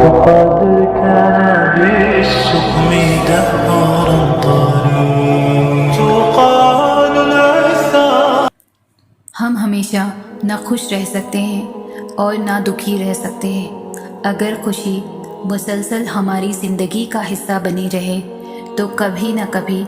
وقد كان بالسقم دهرا طريق تقال العثار. ہم ہمیشہ نہ خوش رہ سکتے ہیں اور نہ دکھی رہ سکتے ہیں. اگر خوشی مسلسل ہماری زندگی کا حصہ بنی رہے تو کبھی نہ کبھی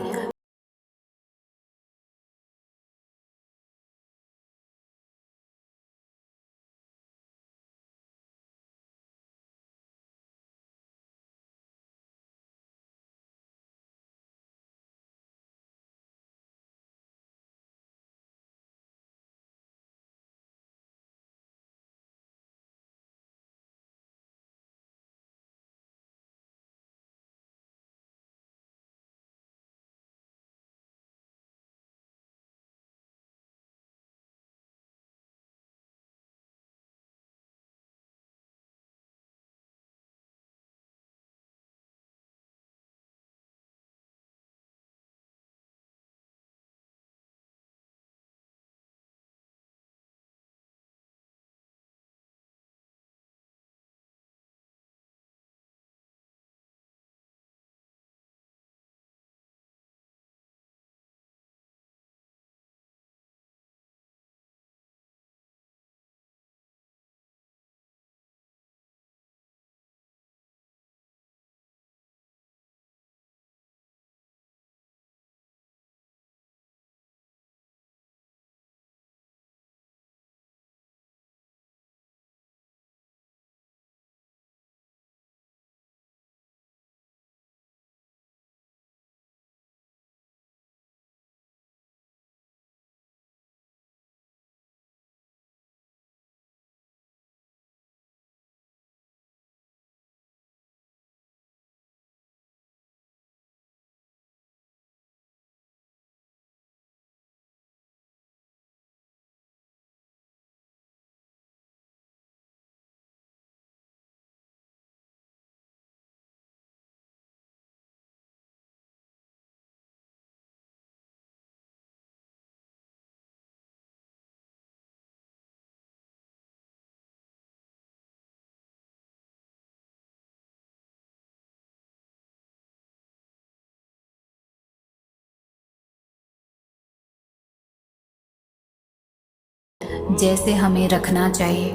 جیسے ہمیں رکھنا چاہیے.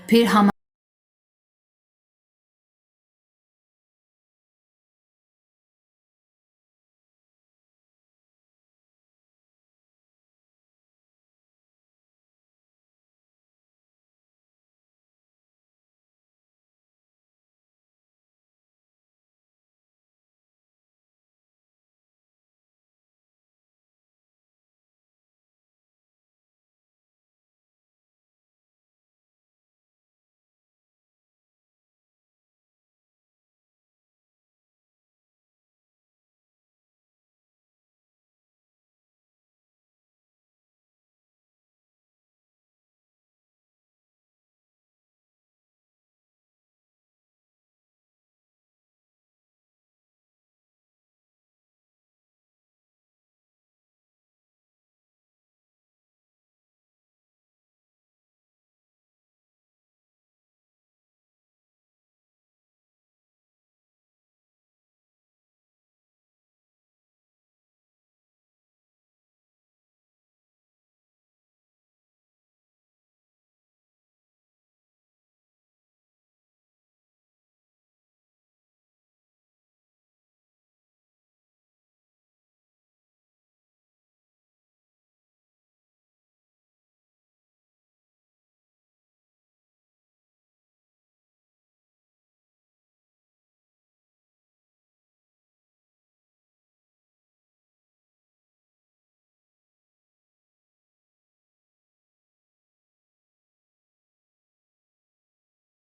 پھر ہم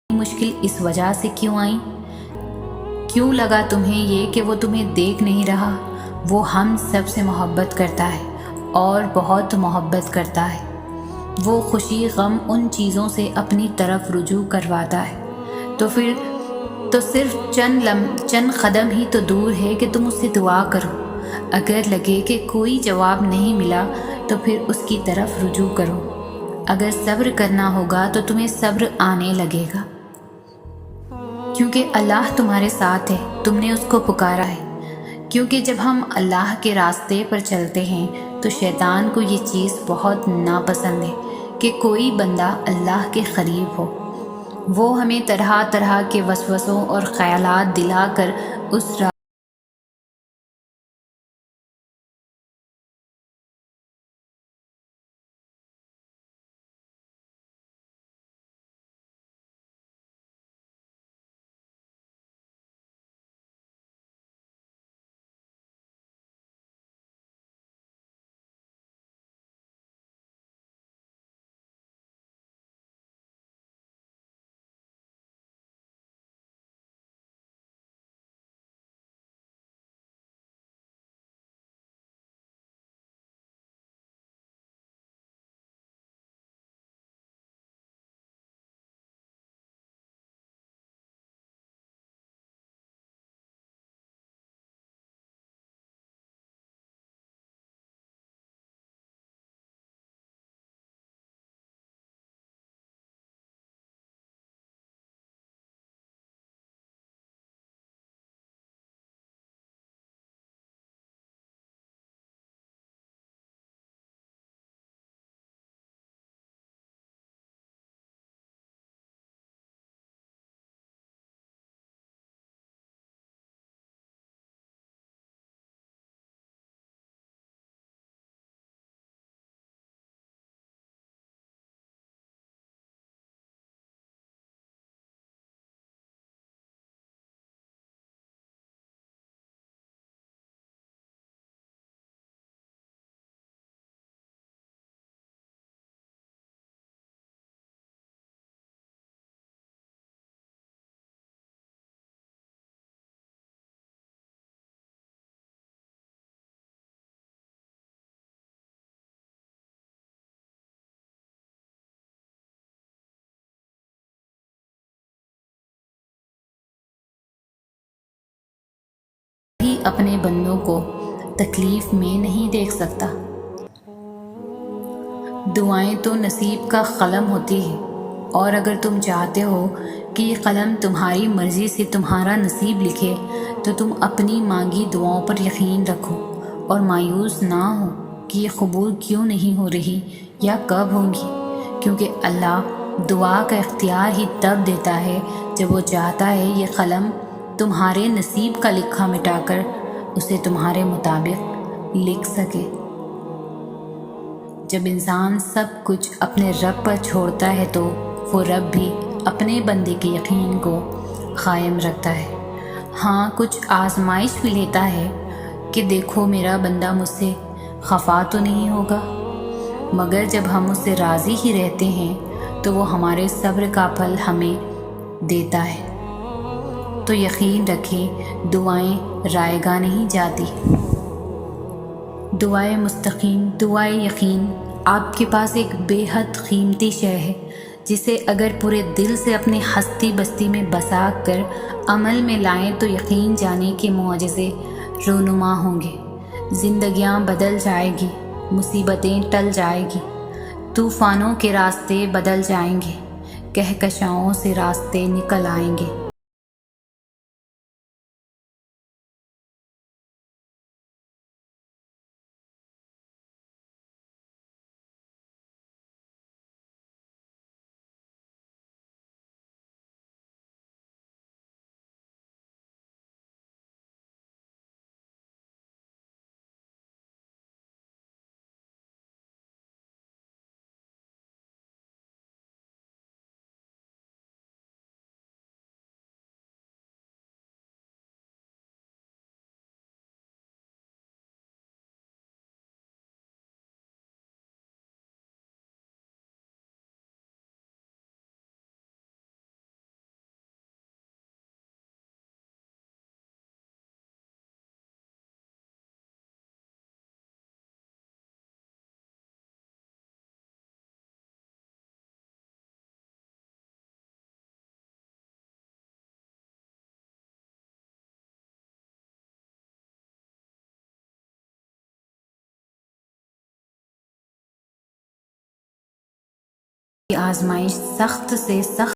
مشکل اس وجہ سے کیوں آئیں؟ کیوں لگا تمہیں یہ کہ وہ تمہیں دیکھ نہیں رہا؟ وہ ہم سب سے محبت کرتا ہے اور بہت محبت کرتا ہے. وہ خوشی غم ان چیزوں سے اپنی طرف رجوع کرواتا ہے. تو پھر تو صرف چند قدم ہی تو دور ہے کہ تم اس سے دعا کرو. اگر لگے کہ کوئی جواب نہیں ملا تو پھر اس کی طرف رجوع کرو. اگر صبر کرنا ہوگا تو تمہیں صبر آنے لگے گا. کیونکہ اللہ تمہارے ساتھ ہے، تم نے اس کو پکارا ہے۔ کیونکہ جب ہم اللہ کے راستے پر چلتے ہیں تو شیطان کو یہ چیز بہت ناپسند ہے کہ کوئی بندہ اللہ کے قریب ہو۔ وہ ہمیں طرح طرح کے وسوسوں اور خیالات دلا کر اس بھی اپنے بندوں کو تکلیف میں نہیں دیکھ سکتا۔ دعائیں تو نصیب کا قلم ہوتی ہے، اور اگر تم چاہتے ہو کہ یہ قلم تمہاری مرضی سے تمہارا نصیب لکھے تو تم اپنی مانگی دعاؤں پر یقین رکھو اور مایوس نہ ہو کہ یہ قبول کیوں نہیں ہو رہی یا کب ہوں گی، کیونکہ اللہ دعا کا اختیار ہی تب دیتا ہے جب وہ چاہتا ہے یہ قلم تمہارے نصیب کا لکھا مٹا کر اسے تمہارے مطابق لکھ سکے۔ جب انسان سب کچھ اپنے رب پر چھوڑتا ہے تو وہ رب بھی اپنے بندے کے یقین کو قائم رکھتا ہے۔ ہاں، کچھ آزمائش بھی لیتا ہے کہ دیکھو میرا بندہ مجھ سے خفا تو نہیں ہوگا، مگر جب ہم اس سے راضی ہی رہتے ہیں تو وہ ہمارے صبر کا پھل ہمیں دیتا ہے۔ تو یقین رکھیں، دعائیں رائے گاہ نہیں جاتی۔ دعائے مستقیم، دعائے یقین آپ کے پاس ایک بے حد قیمتی شے ہے جسے اگر پورے دل سے اپنی ہستی بستی میں بسا کر عمل میں لائیں تو یقین جانے کے معجزے رونما ہوں گے۔ زندگیاں بدل جائے گی، مصیبتیں ٹل جائے گی، طوفانوں کے راستے بدل جائیں گے، کہکشاؤں سے راستے نکل آئیں گے۔ یہ آزمائش سخت سے سخت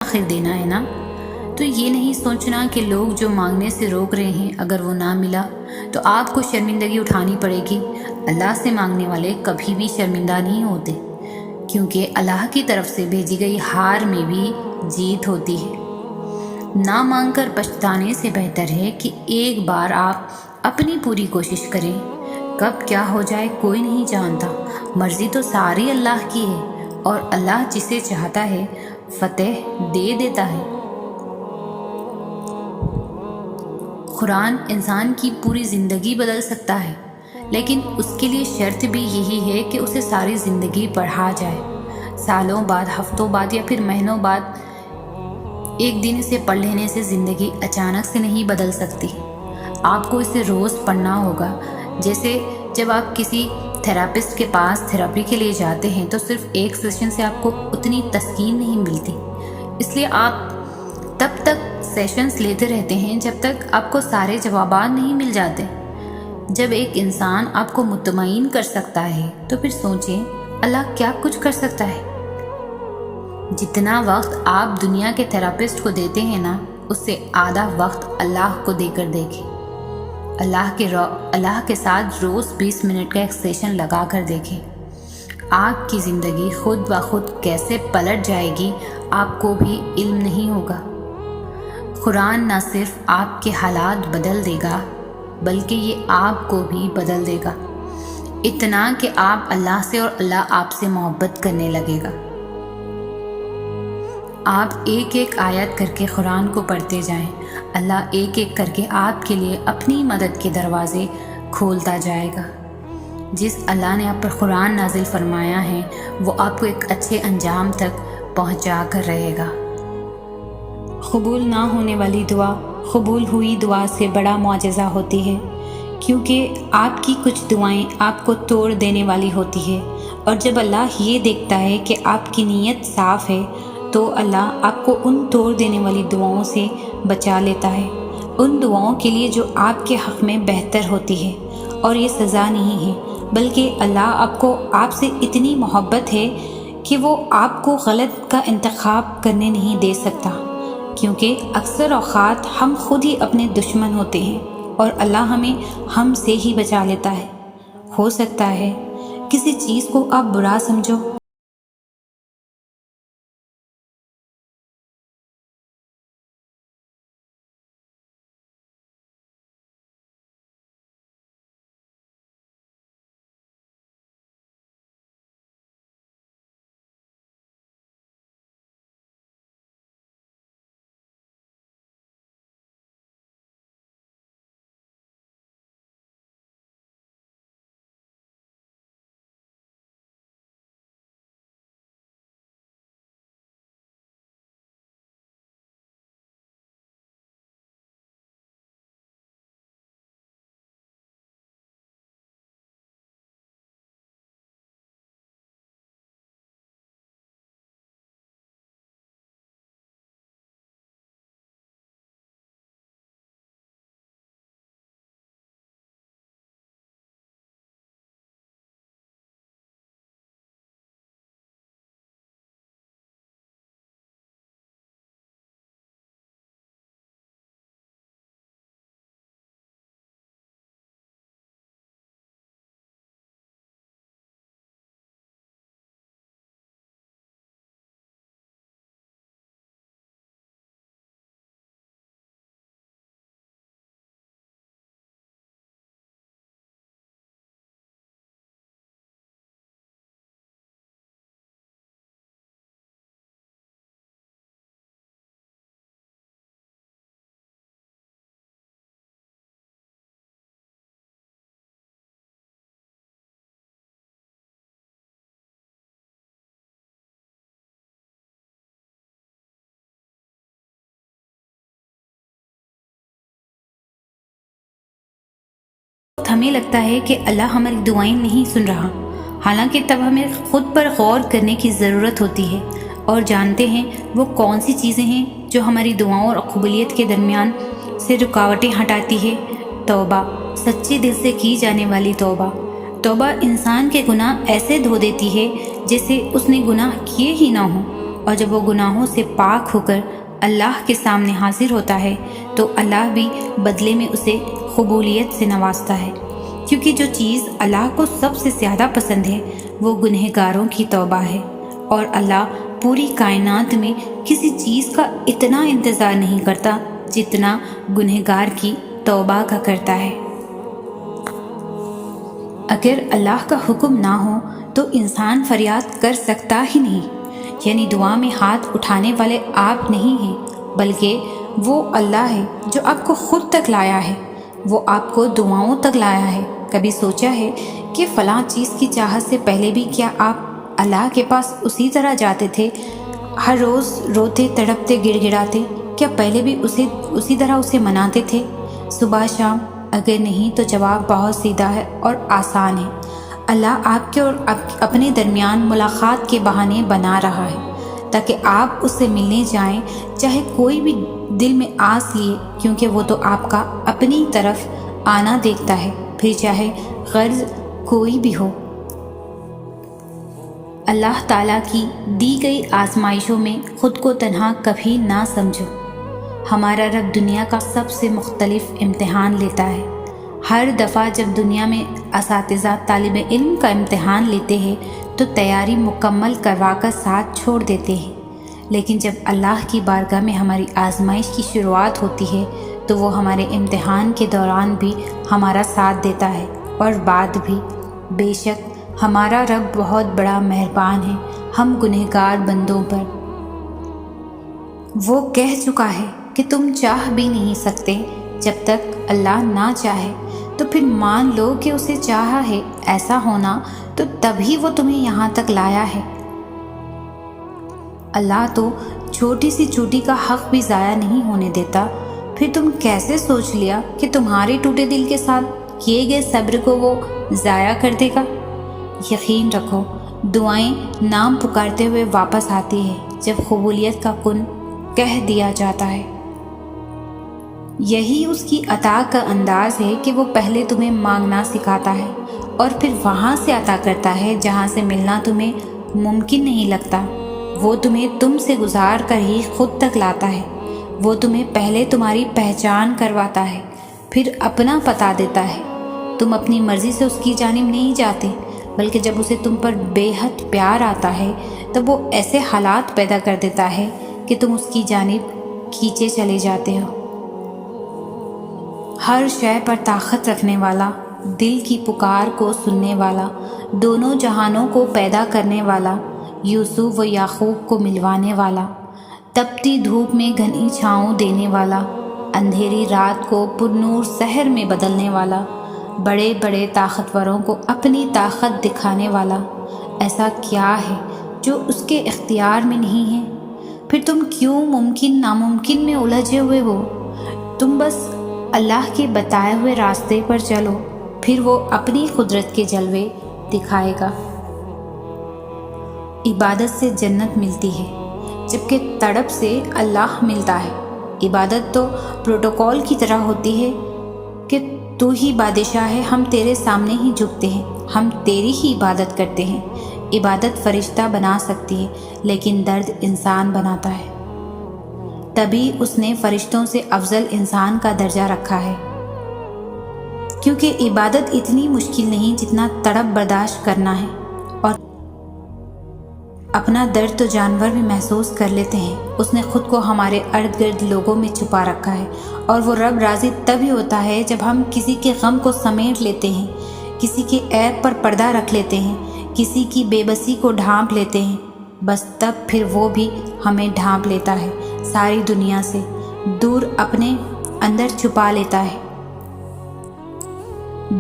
آخر دینا ہے نا۔ تو یہ نہیں سوچنا کہ لوگ جو مانگنے سے روک رہے ہیں اگر وہ نہ ملا تو آپ کو شرمندگی اٹھانی پڑے گی۔ اللہ سے مانگنے والے کبھی بھی شرمندہ نہیں ہوتے، کیونکہ اللہ کی طرف سے بھیجی گئی ہار میں بھی جیت ہوتی ہے۔ نہ مانگ کر پچھتانے سے بہتر ہے کہ ایک بار آپ اپنی پوری کوشش کریں۔ کب کیا ہو جائے کوئی نہیں جانتا، مرضی تو ساری اللہ کی ہے، اور اللہ جسے چاہتا ہے فتح دے دیتا ہے۔ قرآن انسان کی پوری زندگی بدل سکتا ہے، لیکن اس کے لیے شرط بھی یہی ہے کہ اسے ساری زندگی پڑھا جائے۔ سالوں بعد، ہفتوں بعد یا پھر مہینوں بعد ایک دن اسے پڑھ لینے سے زندگی اچانک سے نہیں بدل سکتی۔ آپ کو اسے روز پڑھنا ہوگا۔ جیسے جب آپ کسی تھراپسٹ کے پاس تھراپی کے لیے جاتے ہیں تو صرف ایک سیشن سے آپ کو اتنی تسکین نہیں ملتی، اس لیے آپ تب تک سیشنز لیتے رہتے ہیں جب تک آپ کو سارے جوابات نہیں مل جاتے۔ جب ایک انسان آپ کو مطمئن کر سکتا ہے تو پھر سوچیں اللہ کیا کچھ کر سکتا ہے۔ جتنا وقت آپ دنیا کے تھراپسٹ کو دیتے ہیں نا، اس سے آدھا وقت اللہ کو دے کر دیکھیں۔ اللہ کے ساتھ روز 20 منٹ کا ایک سیشن لگا کر دیکھیں۔ آپ کی زندگی خود بخود کیسے پلٹ جائے گی آپ کو بھی علم نہیں ہوگا۔ قرآن نہ صرف آپ کے حالات بدل دے گا بلکہ یہ آپ کو بھی بدل دے گا، اتنا کہ آپ اللہ سے اور اللہ آپ سے محبت کرنے لگے گا۔ آپ ایک ایک آیت کر کے قرآن کو پڑھتے جائیں، اللہ ایک ایک کر کے آپ کے لیے اپنی مدد کے دروازے کھولتا جائے گا۔ جس اللہ نے آپ پر قرآن نازل فرمایا ہے وہ آپ کو ایک اچھے انجام تک پہنچا کر رہے گا۔ قبول نہ ہونے والی دعا قبول ہوئی دعا سے بڑا معجزہ ہوتی ہے، کیونکہ آپ کی کچھ دعائیں آپ کو توڑ دینے والی ہوتی ہے، اور جب اللہ یہ دیکھتا ہے کہ آپ کی نیت صاف ہے تو اللہ آپ کو ان توڑ دینے والی دعاؤں سے بچا لیتا ہے، ان دعاؤں کے لیے جو آپ کے حق میں بہتر ہوتی ہے۔ اور یہ سزا نہیں ہے، بلکہ اللہ آپ سے اتنی محبت ہے کہ وہ آپ کو غلط کا انتخاب کرنے نہیں دے سکتا، کیونکہ اکثر اوقات ہم خود ہی اپنے دشمن ہوتے ہیں اور اللہ ہمیں ہم سے ہی بچا لیتا ہے۔ ہو سکتا ہے کسی چیز کو آپ برا سمجھو، ہمیں لگتا ہے کہ اللہ ہماری دعائیں نہیں سن رہا، حالانکہ تب ہمیں خود پر غور کرنے کی ضرورت ہوتی ہے اور جانتے ہیں وہ کون سی چیزیں ہیں جو ہماری دعاؤں اور قبولیت کے درمیان سے رکاوٹیں ہٹاتی ہے۔ توبہ، سچے دل سے کی جانے والی توبہ۔ توبہ انسان کے گناہ ایسے دھو دیتی ہے جیسے اس نے گناہ کیے ہی نہ ہوں، اور جب وہ گناہوں سے پاک ہو کر اللہ کے سامنے حاضر ہوتا ہے تو اللہ بھی بدلے میں اسے قبولیت سے نوازتا ہے، کیونکہ جو چیز اللہ کو سب سے زیادہ پسند ہے وہ گنہگاروں کی توبہ ہے، اور اللہ پوری کائنات میں کسی چیز کا اتنا انتظار نہیں کرتا جتنا گنہگار کی توبہ کا کرتا ہے۔ اگر اللہ کا حکم نہ ہو تو انسان فریاد کر سکتا ہی نہیں، یعنی دعا میں ہاتھ اٹھانے والے آپ نہیں ہیں بلکہ وہ اللہ ہے جو آپ کو خود تک لایا ہے، وہ آپ کو دعاؤں تک لایا ہے۔ کبھی سوچا ہے کہ فلاں چیز کی چاہت سے پہلے بھی کیا آپ اللہ کے پاس اسی طرح جاتے تھے، ہر روز روتے تڑپتے گڑ گڑاتے؟ کیا پہلے بھی اسی طرح اسے مناتے تھے صبح شام؟ اگر نہیں تو جواب بہت سیدھا ہے اور آسان ہے۔ اللہ آپ کے اور اپنے درمیان ملاقات کے بہانے بنا رہا ہے تاکہ آپ اس سے ملنے جائیں، چاہے کوئی بھی دل میں آس لیے، کیونکہ وہ تو آپ کا اپنی طرف آنا دیکھتا ہے، پھر چاہے غرض کوئی بھی ہو۔ اللہ تعالیٰ کی دی گئی آزمائشوں میں خود کو تنہا کبھی نہ سمجھو۔ ہمارا رب دنیا کا سب سے مختلف امتحان لیتا ہے۔ ہر دفعہ جب دنیا میں اساتذہ طالب علم کا امتحان لیتے ہیں تو تیاری مکمل کروا کر ساتھ چھوڑ دیتے ہیں، لیکن جب اللہ کی بارگاہ میں ہماری آزمائش کی شروعات ہوتی ہے تو وہ ہمارے امتحان کے دوران بھی ہمارا ساتھ دیتا ہے اور بعد بھی۔ بے شک ہمارا رب بہت بڑا مہربان ہے ہم گنہگار بندوں پر۔ وہ کہہ چکا ہے کہ تم چاہ بھی نہیں سکتے جب تک اللہ نہ چاہے، تو پھر مان لو کہ اسے چاہا ہے ایسا ہونا تو تبھی وہ تمہیں یہاں تک لایا ہے۔ اللہ تو چھوٹی سی چوٹی کا حق بھی ضائع نہیں ہونے دیتا، پھر تم کیسے سوچ لیا کہ تمہارے ٹوٹے دل کے ساتھ کیے گئے صبر کو وہ ضائع کر دے گا؟ یقین رکھو دعائیں نام پکارتے ہوئے واپس آتی ہے جب قبولیت کا کن کہہ دیا جاتا ہے۔ یہی اس کی عطا کا انداز ہے کہ وہ پہلے تمہیں مانگنا سکھاتا ہے اور پھر وہاں سے عطا کرتا ہے جہاں سے ملنا تمہیں ممکن نہیں لگتا۔ وہ تمہیں تم سے گزار کر ہی خود تک لاتا ہے۔ وہ تمہیں پہلے تمہاری پہچان کرواتا ہے، پھر اپنا پتا دیتا ہے۔ تم اپنی مرضی سے اس کی جانب نہیں جاتے، بلکہ جب اسے تم پر بے حد پیار آتا ہے تب وہ ایسے حالات پیدا کر دیتا ہے کہ تم اس کی جانب کھینچے چلے جاتے ہو۔ ہر شے پر طاقت رکھنے والا، دل کی پکار کو سننے والا، دونوں جہانوں کو پیدا کرنے والا، یوسف و یعقوب کو ملوانے والا، تپتی دھوپ میں گھنی چھاؤں دینے والا، اندھیری رات کو پرنور سحر میں بدلنے والا، بڑے بڑے طاقتوروں کو اپنی طاقت دکھانے والا، ایسا کیا ہے جو اس کے اختیار میں نہیں ہے؟ پھر تم کیوں ممکن ناممکن میں الجھے ہوئے ہو؟ تم بس اللہ کے بتائے ہوئے راستے پر چلو، پھر وہ اپنی قدرت کے جلوے دکھائے گا۔ عبادت سے جنت ملتی ہے جبکہ تڑپ سے اللہ ملتا ہے۔ عبادت تو پروٹوکول کی طرح ہوتی ہے کہ تو ہی بادشاہ ہے، ہم تیرے سامنے ہی جھکتے ہیں، ہم تیری ہی عبادت کرتے ہیں۔ عبادت فرشتہ بنا سکتی ہے لیکن درد انسان بناتا ہے، تبھی اس نے فرشتوں سے افضل انسان کا درجہ رکھا ہے، کیونکہ عبادت اتنی مشکل نہیں جتنا تڑپ برداشت کرنا ہے، اور اپنا درد تو جانور بھی محسوس کر لیتے ہیں۔ اس نے خود کو ہمارے ارد گرد لوگوں میں چھپا رکھا ہے، اور وہ رب راضی تبھی ہوتا ہے جب ہم کسی کے غم کو سمیٹ لیتے ہیں، کسی کے عیب پر پردہ رکھ لیتے ہیں، کسی کی بے بسی کو ڈھانپ لیتے ہیں، بس تب پھر وہ بھی ہمیں ڈھانپ لیتا ہے، ساری دنیا سے دور اپنے اندر چھپا لیتا ہے۔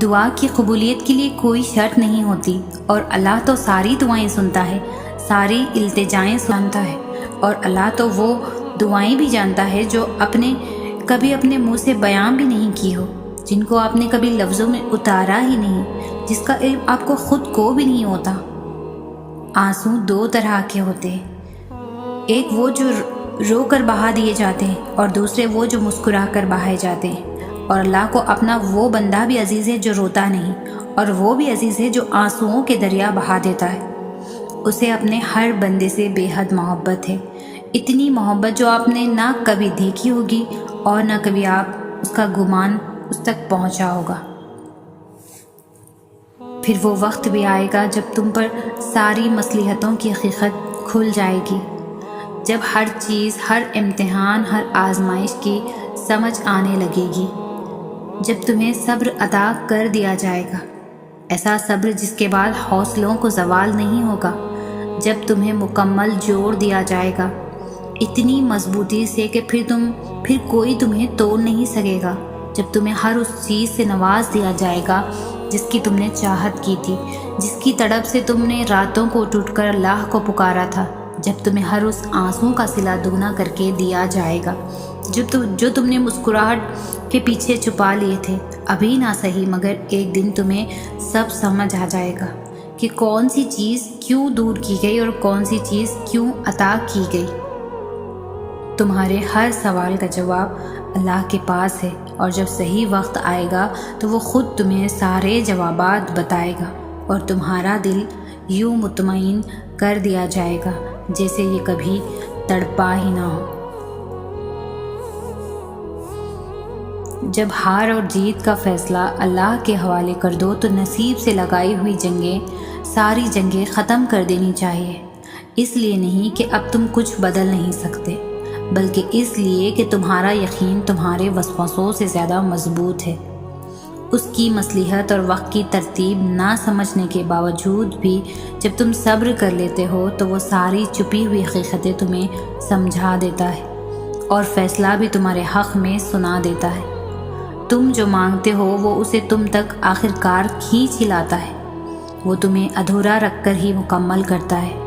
دعا کی قبولیت کے لیے کوئی شرط نہیں ہوتی، اور اللہ تو ساری دعائیں سنتا ہے، ساری التجائیں سنتا ہے، اور اللہ تو وہ دعائیں بھی جانتا ہے جو کبھی اپنے منہ سے بیان بھی نہیں کی ہو، جن کو آپ نے کبھی لفظوں میں اتارا ہی نہیں، جس کا علم آپ کو خود کو بھی نہیں ہوتا۔ آنسو دو طرح کے ہوتے ہیں، ایک وہ جو رو کر بہا دیے جاتے ہیں، اور دوسرے وہ جو مسکرا کر بہائے جاتے ہیں۔ اور اللہ کو اپنا وہ بندہ بھی عزیز ہے جو روتا نہیں، اور وہ بھی عزیز ہے جو آنسوؤں کے دریا بہا دیتا ہے۔ اسے اپنے ہر بندے سے بے حد محبت ہے، اتنی محبت جو آپ نے نہ کبھی دیکھی ہوگی اور نہ کبھی آپ اس کا گمان اس تک پہنچا ہوگا۔ پھر وہ وقت بھی آئے گا جب تم پر ساری مصلحتوں کی حقیقت کھل جائے گی، جب ہر چیز، ہر امتحان، ہر آزمائش کی سمجھ آنے لگے گی، جب تمہیں صبر عطا کر دیا جائے گا، ایسا صبر جس کے بعد حوصلوں کو زوال نہیں ہوگا، جب تمہیں مکمل جوڑ دیا جائے گا اتنی مضبوطی سے کہ پھر کوئی تمہیں توڑ نہیں سکے گا، جب تمہیں ہر اس چیز سے نواز دیا جائے گا جس کی تم نے چاہت کی تھی، جس کی تڑپ سے تم نے راتوں کو اٹھ اٹھ کر اللہ کو پکارا تھا، جب تمہیں ہر اس آنسوں کا صلہ دگنا کر کے دیا جائے گا جو تم نے مسکراہٹ کے پیچھے چھپا لیے تھے۔ ابھی نہ صحیح مگر ایک دن تمہیں سب سمجھ آ جائے گا کہ کون سی چیز کیوں دور کی گئی اور کون سی چیز کیوں عطا کی گئی۔ تمہارے ہر سوال کا جواب اللہ کے پاس ہے، اور جب صحیح وقت آئے گا تو وہ خود تمہیں سارے جوابات بتائے گا اور تمہارا دل یوں مطمئن کر دیا جائے گا جیسے یہ کبھی تڑپا ہی نہ ہو۔ جب ہار اور جیت کا فیصلہ اللہ کے حوالے کر دو تو نصیب سے لگائی ہوئی ساری جنگیں ختم کر دینی چاہیے، اس لیے نہیں کہ اب تم کچھ بدل نہیں سکتے، بلکہ اس لیے کہ تمہارا یقین تمہارے وسوسوں سے زیادہ مضبوط ہے۔ اس کی مصلحت اور وقت کی ترتیب نہ سمجھنے کے باوجود بھی جب تم صبر کر لیتے ہو تو وہ ساری چھپی ہوئی حقیقتیں تمہیں سمجھا دیتا ہے اور فیصلہ بھی تمہارے حق میں سنا دیتا ہے۔ تم جو مانگتے ہو وہ اسے تم تک آخر کار کھینچ ہی لاتا ہے، وہ تمہیں ادھورا رکھ کر ہی مکمل کرتا ہے۔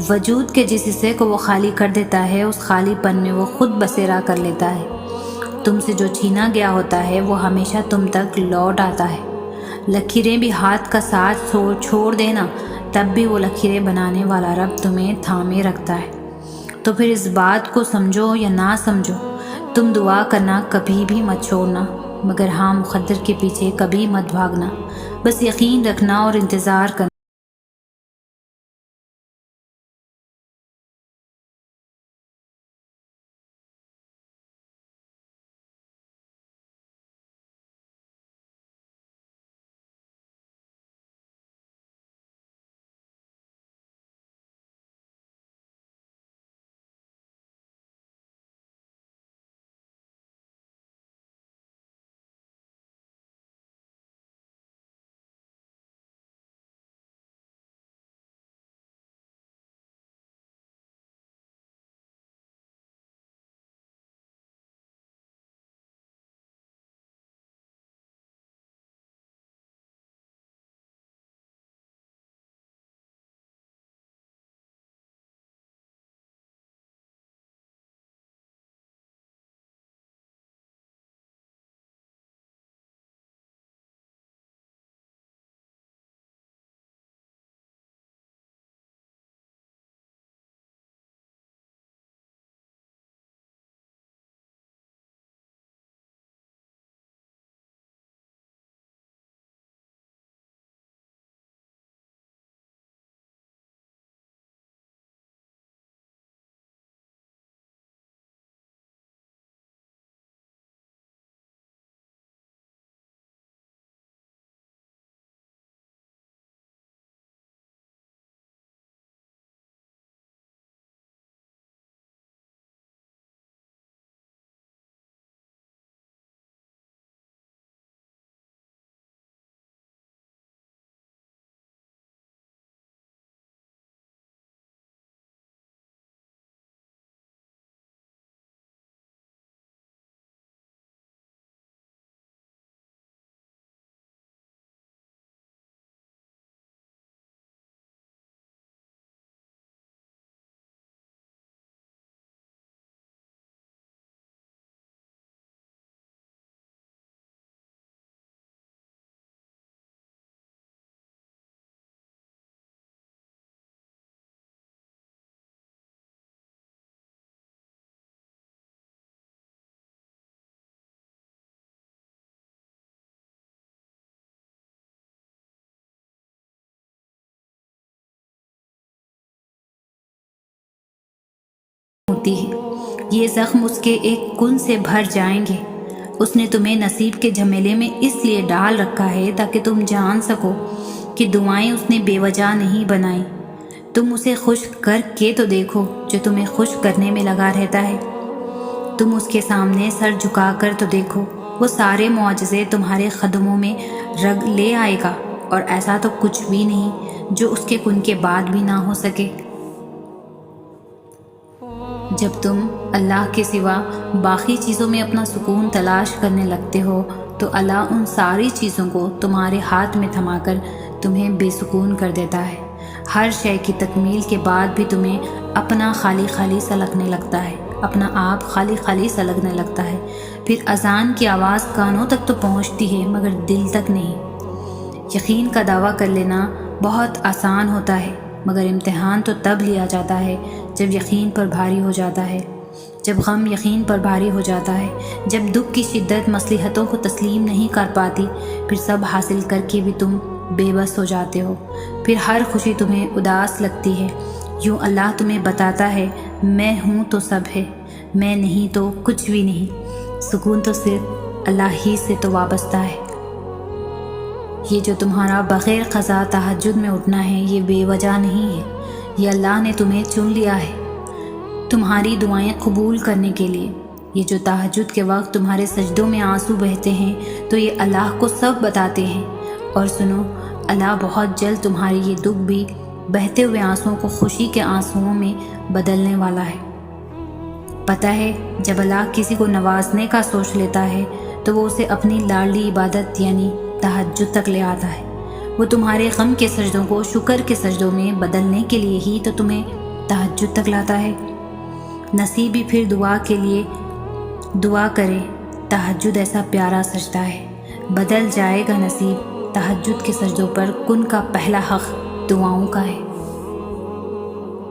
وجود کے جس حصے کو وہ خالی کر دیتا ہے اس خالی پن میں وہ خود بسیرا کر لیتا ہے۔ تم سے جو چھینا گیا ہوتا ہے وہ ہمیشہ تم تک لوٹ آتا ہے۔ لکیریں بھی ہاتھ کا ساتھ چھوڑ دینا تب بھی وہ لکیریں بنانے والا رب تمہیں تھامے رکھتا ہے۔ تو پھر اس بات کو سمجھو یا نہ سمجھو، تم دعا کرنا کبھی بھی مت چھوڑنا، مگر ہاں مقدر کے پیچھے کبھی مت بھاگنا، بس یقین رکھنا اور انتظار کرنا۔ ہوتی ہے، یہ زخم اس کے ایک کن سے بھر جائیں گے۔ اس نے تمہیں نصیب کے جھمیلے میں اس لیے ڈال رکھا ہے تاکہ تم جان سکو کہ دعائیں اس نے بے وجہ نہیں بنائیں۔ تم اسے خوش کر کے تو دیکھو جو تمہیں خوش کرنے میں لگا رہتا ہے۔ تم اس کے سامنے سر جھکا کر تو دیکھو، وہ سارے معجزے تمہارے قدموں میں رگ لے آئے گا، اور ایسا تو کچھ بھی نہیں جو اس کے کن کے بعد بھی نہ ہو سکے۔ جب تم اللہ کے سوا باقی چیزوں میں اپنا سکون تلاش کرنے لگتے ہو تو اللہ ان ساری چیزوں کو تمہارے ہاتھ میں تھما کر تمہیں بے سکون کر دیتا ہے۔ ہر شے کی تکمیل کے بعد بھی تمہیں اپنا خالی خالی سا لگنے لگتا ہے، اپنا آپ خالی خالی سا لگنے لگتا ہے۔ پھر اذان کی آواز کانوں تک تو پہنچتی ہے مگر دل تک نہیں۔ یقین کا دعویٰ کر لینا بہت آسان ہوتا ہے، مگر امتحان تو تب لیا جاتا ہے جب یقین پر بھاری ہو جاتا ہے، جب غم یقین پر بھاری ہو جاتا ہے، جب دکھ کی شدت مصلحتوں کو تسلیم نہیں کر پاتی، پھر سب حاصل کر کے بھی تم بے بس ہو جاتے ہو۔ پھر ہر خوشی تمہیں اداس لگتی ہے، یوں اللہ تمہیں بتاتا ہے میں ہوں تو سب ہے، میں نہیں تو کچھ بھی نہیں۔ سکون تو صرف اللہ ہی سے تو وابستہ ہے۔ یہ جو تمہارا بغیر قضا تہجد میں اٹھنا ہے یہ بے وجہ نہیں ہے، یہ اللہ نے تمہیں چن لیا ہے تمہاری دعائیں قبول کرنے کے لیے۔ یہ جو تہجد کے وقت تمہارے سجدوں میں آنسو بہتے ہیں تو یہ اللہ کو سب بتاتے ہیں۔ اور سنو، اللہ بہت جلد تمہاری یہ دکھ بھی بہتے ہوئے آنسوؤں کو خوشی کے آنسوؤں میں بدلنے والا ہے۔ پتہ ہے جب اللہ کسی کو نوازنے کا سوچ لیتا ہے تو وہ اسے اپنی لاڈلی عبادت یعنی تہجد تک لے آتا ہے۔ وہ تمہارے غم کے سجدوں کو شکر کے سجدوں میں بدلنے کے لیے ہی تو تمہیں تہجد تک لاتا ہے۔ نصیبی پھر دعا کے لیے دعا کرے، تہجد ایسا پیارا سجدہ ہے، بدل جائے گا نصیب تہجد کے سجدوں پر، کن کا پہلا حق دعاؤں کا ہے۔